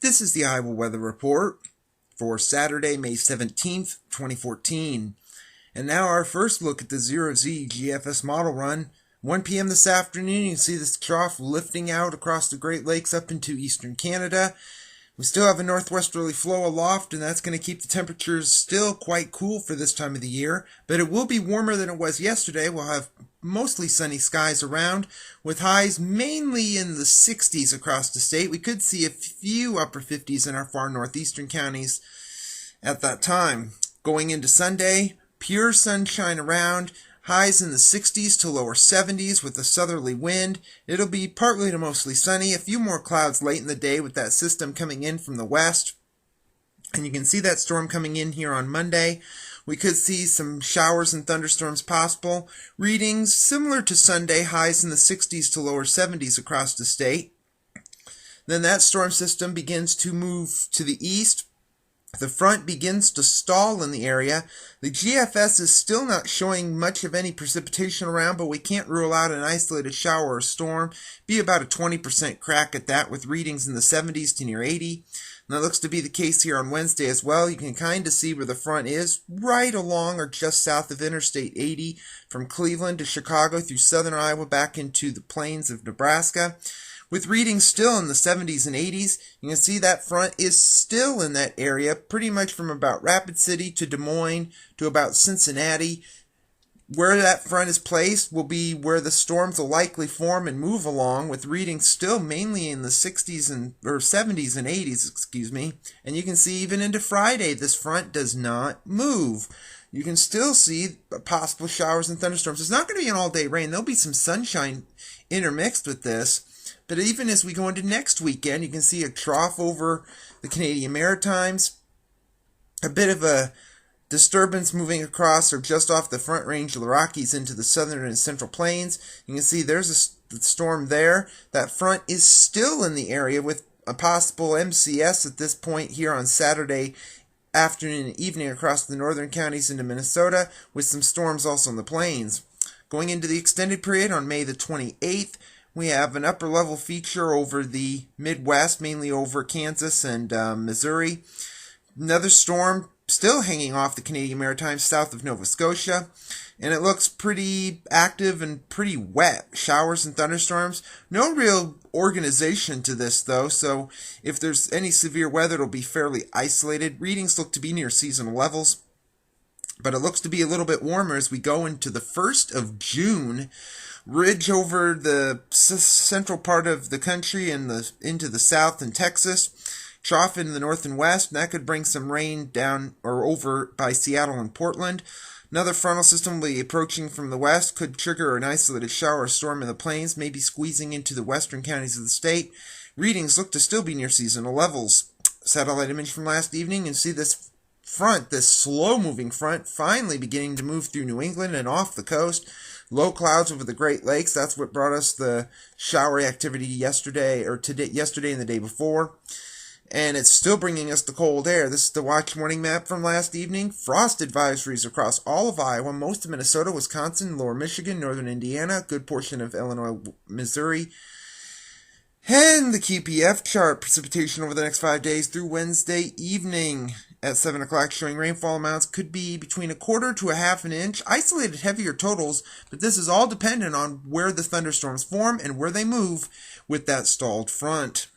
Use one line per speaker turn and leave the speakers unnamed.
This is the Iowa Weather Report for Saturday, May 17th, 2014. And now our first look at the 0Z GFS model run. 1 p.m. this afternoon, you can see this trough lifting out across the Great Lakes up into eastern Canada. We still have a northwesterly flow aloft, and that's going to keep the temperatures still quite cool for this time of the year. But it will be warmer than it was yesterday. We'll have mostly sunny skies around, with highs mainly in the 60s across the state. We could see a few upper 50s in our far northeastern counties at that time. Going into Sunday, pure sunshine around. Highs in the 60s to lower 70s with a southerly wind. It'll be partly to mostly sunny. A few more clouds late in the day with that system coming in from the west. And you can see that storm coming in here on Monday. We could see some showers and thunderstorms possible. Readings similar to Sunday, highs in the 60s to lower 70s across the state. Then that storm system begins to move to the east. The front begins to stall in the area. The GFS is still not showing much of any precipitation around, but we can't rule out an isolated shower or storm. Be about a 20% crack at that, with readings in the 70s to near 80. And that looks to be the case here on Wednesday as well. You can kind of see where the front is, right along or just south of Interstate 80, from Cleveland to Chicago through southern Iowa back into the plains of Nebraska. With readings still in the 70s and 80s, you can see that front is still in that area, pretty much from about Rapid City to Des Moines to about Cincinnati. Where that front is placed will be where the storms will likely form and move along, with readings still mainly in the 60s or 70s and 80s, And you can see even into Friday, this front does not move. You can still see possible showers and thunderstorms. It's not going to be an all-day rain. There'll be some sunshine intermixed with this. But even as we go into next weekend, you can see a trough over the Canadian Maritimes, a bit of a disturbance moving across or just off the front range of the Rockies into the southern and central plains. You can see there's a storm there. That front is still in the area with a possible MCS at this point here on Saturday afternoon and evening across the northern counties into Minnesota, with some storms also in the plains. Going into the extended period on May the 28th, we have an upper level feature over the Midwest, mainly over Kansas and Missouri. Another storm still hanging off the Canadian Maritimes south of Nova Scotia. And it looks pretty active and pretty wet. Showers and thunderstorms. No real organization to this though, so if there's any severe weather, it'll be fairly isolated. Readings look to be near seasonal levels. But it looks to be a little bit warmer as we go into the 1st of June. Ridge over the central part of the country and into the south and Texas. Trough in the north and west, and that could bring some rain down or over by Seattle and Portland. Another frontal system will be approaching from the west, could trigger an isolated shower or storm in the plains, maybe squeezing into the western counties of the state. Readings look to still be near seasonal levels. Satellite image from last evening, and see this front, this slow-moving front, finally beginning to move through New England and off the coast. Low clouds over the Great Lakes. That's what brought us the showery activity yesterday and the day before. And it's still bringing us the cold air. This is the Watch Morning Map from last evening. Frost advisories across all of Iowa, most of Minnesota, Wisconsin, lower Michigan, northern Indiana, a good portion of Illinois, Missouri. And the QPF chart, precipitation over the next 5 days through Wednesday evening at 7 o'clock, showing rainfall amounts could be between a quarter to a half an inch. Isolated heavier totals, but this is all dependent on where the thunderstorms form and where they move with that stalled front.